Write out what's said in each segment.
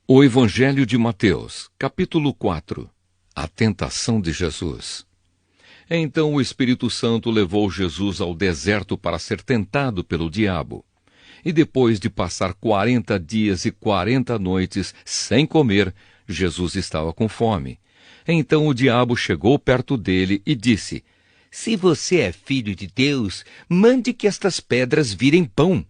O Evangelho de Mateus, capítulo 4. A tentação de Jesus. Então o Espírito Santo levou Jesus ao deserto para ser tentado pelo diabo. E depois de passar 40 dias e 40 noites sem comer, Jesus estava com fome. Então o diabo chegou perto dele e disse: Se você é filho de Deus, mande que estas pedras virem pão.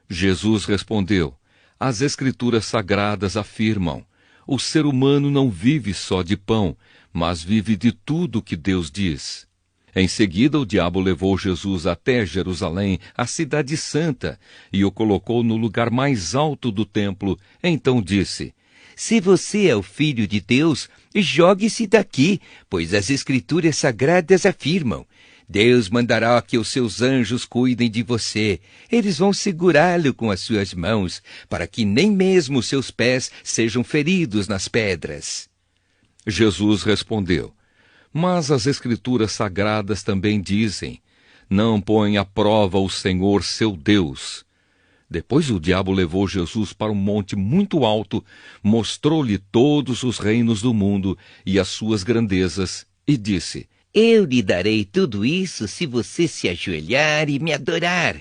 Jesus respondeu: As Escrituras Sagradas afirmam: o ser humano não vive só de pão, mas vive de tudo que Deus diz. Em seguida, o diabo levou Jesus até Jerusalém, a cidade santa, e o colocou no lugar mais alto do templo. Então disse: Se você é o filho de Deus, jogue-se daqui, pois as Escrituras Sagradas afirmam: Deus mandará que os seus anjos cuidem de você. Eles vão segurá-lo com as suas mãos, para que nem mesmo seus pés sejam feridos nas pedras. Jesus respondeu: Mas as Escrituras Sagradas também dizem: Não põe à prova o Senhor seu Deus. Depois o diabo levou Jesus para um monte muito alto, mostrou-lhe todos os reinos do mundo e as suas grandezas, e disse: Eu lhe darei tudo isso se você se ajoelhar e me adorar.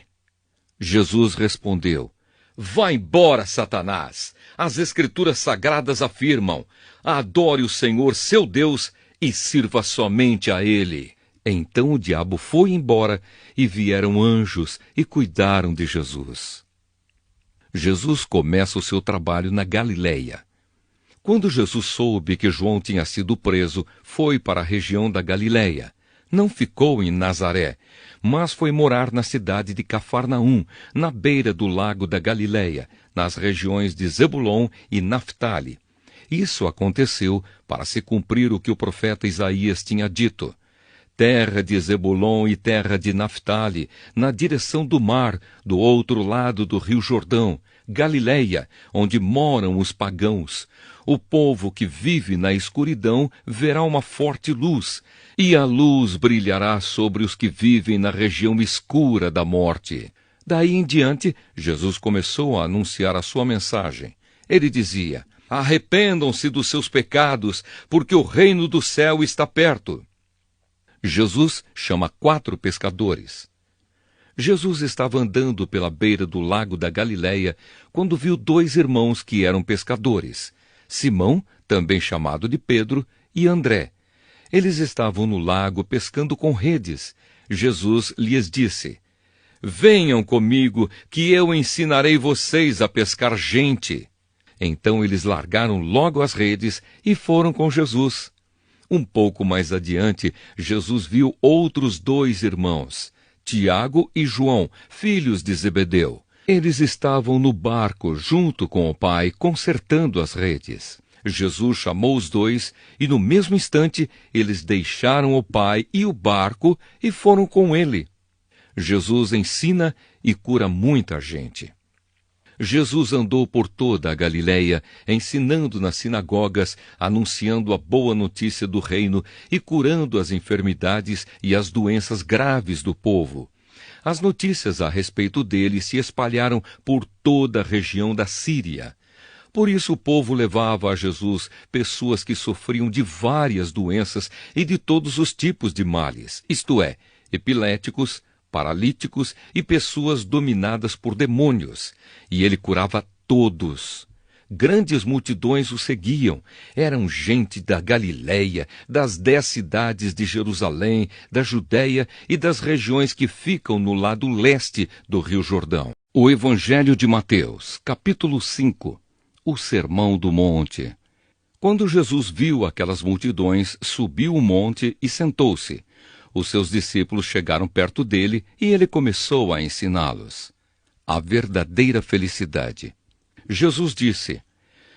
Jesus respondeu: Vá embora, Satanás! As Escrituras Sagradas afirmam: Adore o Senhor seu Deus e sirva somente a Ele. Então o diabo foi embora e vieram anjos e cuidaram de Jesus. Jesus começa o seu trabalho na Galileia. Quando Jesus soube que João tinha sido preso, foi para a região da Galileia. Não ficou em Nazaré, mas foi morar na cidade de Cafarnaum, na beira do lago da Galileia, nas regiões de Zebulon e Naftali. Isso aconteceu para se cumprir o que o profeta Isaías tinha dito: terra de Zebulon e terra de Naftali, na direção do mar, do outro lado do rio Jordão, Galileia, onde moram os pagãos. O povo que vive na escuridão verá uma forte luz, e a luz brilhará sobre os que vivem na região escura da morte. Daí em diante, Jesus começou a anunciar a sua mensagem. Ele dizia: Arrependam-se dos seus pecados, porque o reino do céu está perto. Jesus chama 4 pescadores. Jesus estava andando pela beira do lago da Galileia quando viu 2 irmãos que eram pescadores, Simão, também chamado de Pedro, e André. Eles estavam no lago pescando com redes. Jesus lhes disse: Venham comigo, que eu ensinarei vocês a pescar gente. Então eles largaram logo as redes e foram com Jesus. Um pouco mais adiante, Jesus viu outros 2 irmãos, Tiago e João, filhos de Zebedeu. Eles estavam no barco junto com o pai, consertando as redes. Jesus chamou os 2 e, no mesmo instante, eles deixaram o pai e o barco e foram com ele. Jesus ensina e cura muita gente. Jesus andou por toda a Galileia, ensinando nas sinagogas, anunciando a boa notícia do reino e curando as enfermidades e as doenças graves do povo. As notícias a respeito dele se espalharam por toda a região da Síria. Por isso o povo levava a Jesus pessoas que sofriam de várias doenças e de todos os tipos de males, isto é, epiléticos, paralíticos e pessoas dominadas por demônios, e ele curava todos. Grandes multidões o seguiam. Eram gente da Galileia, das 10 cidades de Jerusalém, da Judéia e das regiões que ficam no lado leste do Rio Jordão. O Evangelho de Mateus, capítulo 5. O Sermão do Monte. Quando Jesus viu aquelas multidões, subiu o monte e sentou-se. Os seus discípulos chegaram perto dele e ele começou a ensiná-los. A verdadeira felicidade. Jesus disse: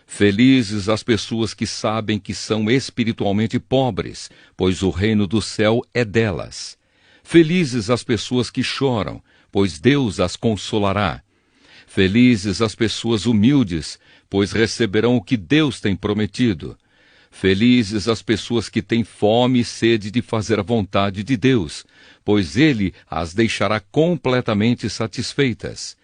Felizes as pessoas que sabem que são espiritualmente pobres, pois o reino do céu é delas. Felizes as pessoas que choram, pois Deus as consolará. Felizes as pessoas humildes, pois receberão o que Deus tem prometido. Felizes as pessoas que têm fome e sede de fazer a vontade de Deus, pois Ele as deixará completamente satisfeitas.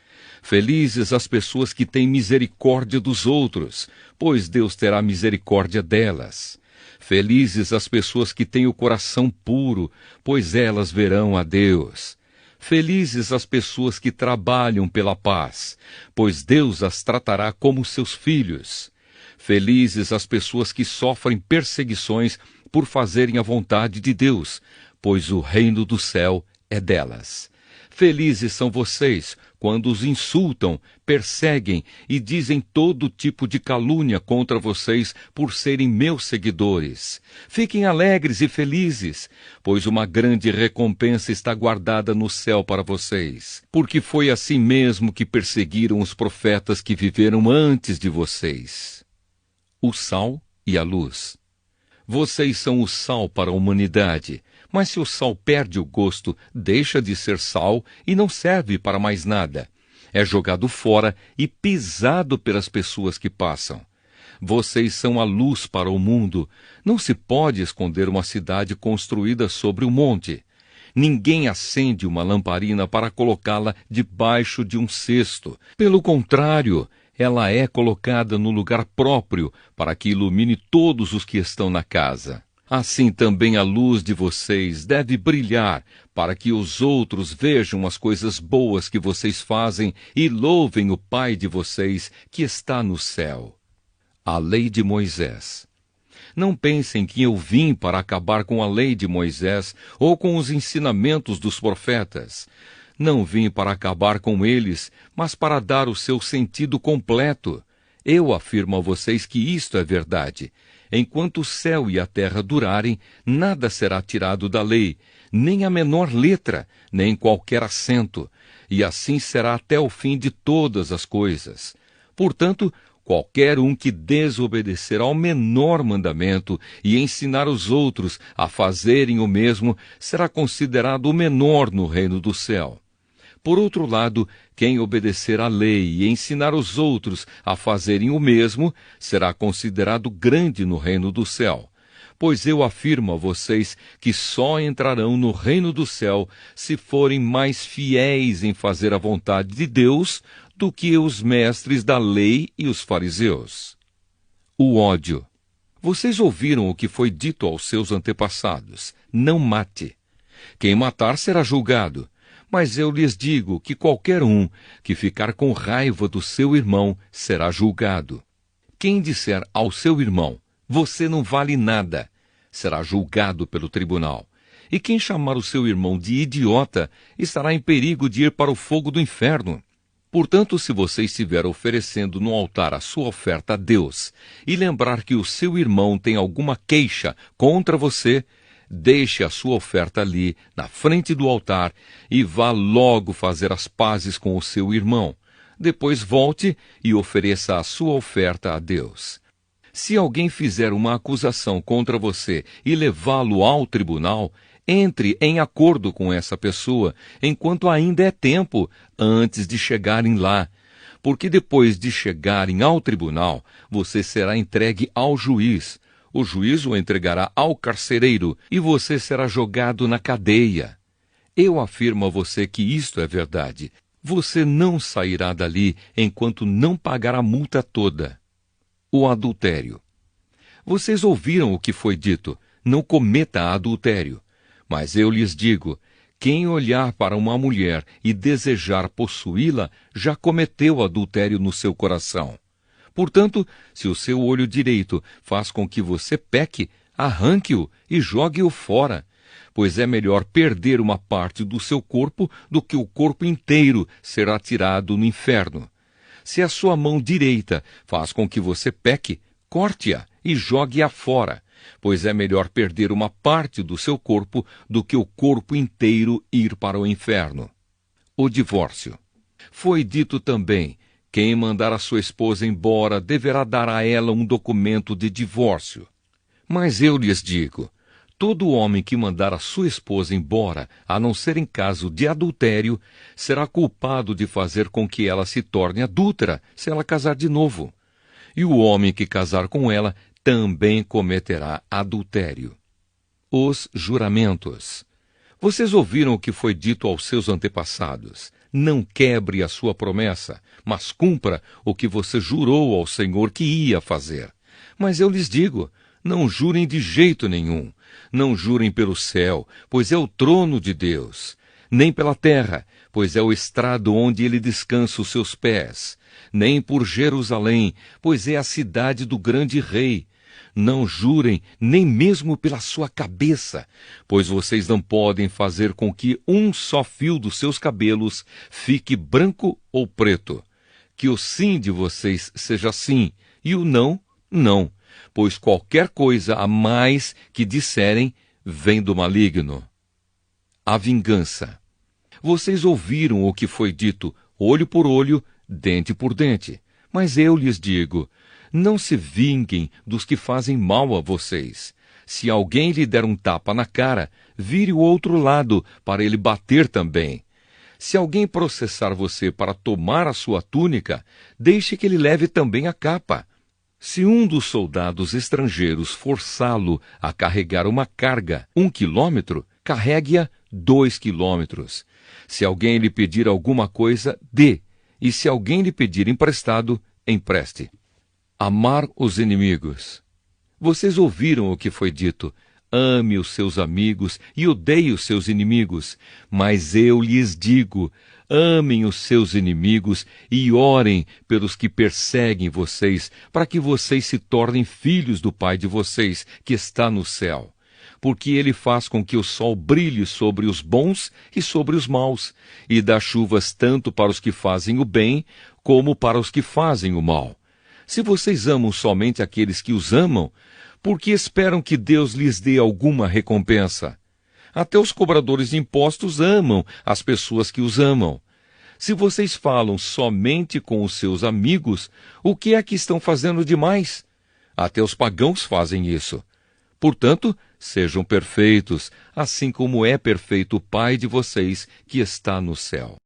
Felizes as pessoas que têm misericórdia dos outros, pois Deus terá misericórdia delas. Felizes as pessoas que têm o coração puro, pois elas verão a Deus. Felizes as pessoas que trabalham pela paz, pois Deus as tratará como seus filhos. Felizes as pessoas que sofrem perseguições por fazerem a vontade de Deus, pois o reino do céu é delas. Felizes são vocês quando os insultam, perseguem e dizem todo tipo de calúnia contra vocês por serem meus seguidores. Fiquem alegres e felizes, pois uma grande recompensa está guardada no céu para vocês. Porque foi assim mesmo que perseguiram os profetas que viveram antes de vocês. O sal e a luz. Vocês são o sal para a humanidade. Mas se o sal perde o gosto, deixa de ser sal e não serve para mais nada. É jogado fora e pisado pelas pessoas que passam. Vocês são a luz para o mundo. Não se pode esconder uma cidade construída sobre um monte. Ninguém acende uma lamparina para colocá-la debaixo de um cesto. Pelo contrário, ela é colocada no lugar próprio para que ilumine todos os que estão na casa. Assim também a luz de vocês deve brilhar, para que os outros vejam as coisas boas que vocês fazem e louvem o Pai de vocês que está no céu. A lei de Moisés. Não pensem que eu vim para acabar com a lei de Moisés ou com os ensinamentos dos profetas. Não vim para acabar com eles, mas para dar o seu sentido completo. Eu afirmo a vocês que isto é verdade. Enquanto o céu e a terra durarem, nada será tirado da lei, nem a menor letra, nem qualquer acento, e assim será até o fim de todas as coisas. Portanto, qualquer um que desobedecer ao menor mandamento e ensinar os outros a fazerem o mesmo, será considerado o menor no reino do céu. Por outro lado, quem obedecer à lei e ensinar os outros a fazerem o mesmo, será considerado grande no reino do céu. Pois eu afirmo a vocês que só entrarão no reino do céu se forem mais fiéis em fazer a vontade de Deus do que os mestres da lei e os fariseus. O ódio. Vocês ouviram o que foi dito aos seus antepassados: não mate. Quem matar será julgado. Mas eu lhes digo que qualquer um que ficar com raiva do seu irmão será julgado. Quem disser ao seu irmão, você não vale nada, será julgado pelo tribunal. E quem chamar o seu irmão de idiota, estará em perigo de ir para o fogo do inferno. Portanto, se você estiver oferecendo no altar a sua oferta a Deus, e lembrar que o seu irmão tem alguma queixa contra você, deixe a sua oferta ali, na frente do altar, e vá logo fazer as pazes com o seu irmão. Depois volte e ofereça a sua oferta a Deus. Se alguém fizer uma acusação contra você e levá-lo ao tribunal, entre em acordo com essa pessoa, enquanto ainda é tempo, antes de chegarem lá. Porque depois de chegarem ao tribunal, você será entregue ao juiz. O juiz o entregará ao carcereiro e você será jogado na cadeia. Eu afirmo a você que isto é verdade. Você não sairá dali enquanto não pagar a multa toda. O adultério. Vocês ouviram o que foi dito: não cometa adultério. Mas eu lhes digo, quem olhar para uma mulher e desejar possuí-la, já cometeu adultério no seu coração. Portanto, se o seu olho direito faz com que você peque, arranque-o e jogue-o fora, pois é melhor perder uma parte do seu corpo do que o corpo inteiro ser atirado no inferno. Se a sua mão direita faz com que você peque, corte-a e jogue-a fora, pois é melhor perder uma parte do seu corpo do que o corpo inteiro ir para o inferno. O divórcio. Foi dito também: quem mandar a sua esposa embora deverá dar a ela um documento de divórcio. Mas eu lhes digo, todo homem que mandar a sua esposa embora, a não ser em caso de adultério, será culpado de fazer com que ela se torne adúltera, se ela casar de novo. E o homem que casar com ela também cometerá adultério. Os juramentos. Vocês ouviram o que foi dito aos seus antepassados: Não quebre a sua promessa, mas cumpra o que você jurou ao Senhor que ia fazer. Mas eu lhes digo, não jurem de jeito nenhum. Não jurem pelo céu, pois é o trono de Deus. Nem pela terra, pois é o estrado onde ele descansa os seus pés. Nem por Jerusalém, pois é a cidade do grande rei. Não jurem nem mesmo pela sua cabeça, pois vocês não podem fazer com que um só fio dos seus cabelos fique branco ou preto. Que o sim de vocês seja sim, e o não, não, pois qualquer coisa a mais que disserem vem do maligno. A vingança. Vocês ouviram o que foi dito, olho por olho, dente por dente. Mas eu lhes digo, não se vinguem dos que fazem mal a vocês. Se alguém lhe der um tapa na cara, vire o outro lado para ele bater também. Se alguém processar você para tomar a sua túnica, deixe que ele leve também a capa. Se um dos soldados estrangeiros forçá-lo a carregar uma carga 1 quilômetro, carregue-a 2 quilômetros. Se alguém lhe pedir alguma coisa, dê. E se alguém lhe pedir emprestado, empreste. Amar os inimigos. Vocês ouviram o que foi dito. Ame os seus amigos e odeie os seus inimigos. Mas eu lhes digo, amem os seus inimigos e orem pelos que perseguem vocês, para que vocês se tornem filhos do Pai de vocês, que está no céu. Porque ele faz com que o sol brilhe sobre os bons e sobre os maus, e dá chuvas tanto para os que fazem o bem, como para os que fazem o mal. Se vocês amam somente aqueles que os amam, por que esperam que Deus lhes dê alguma recompensa? Até os cobradores de impostos amam as pessoas que os amam. Se vocês falam somente com os seus amigos, o que é que estão fazendo demais? Até os pagãos fazem isso. Portanto, sejam perfeitos, assim como é perfeito o Pai de vocês que está no céu.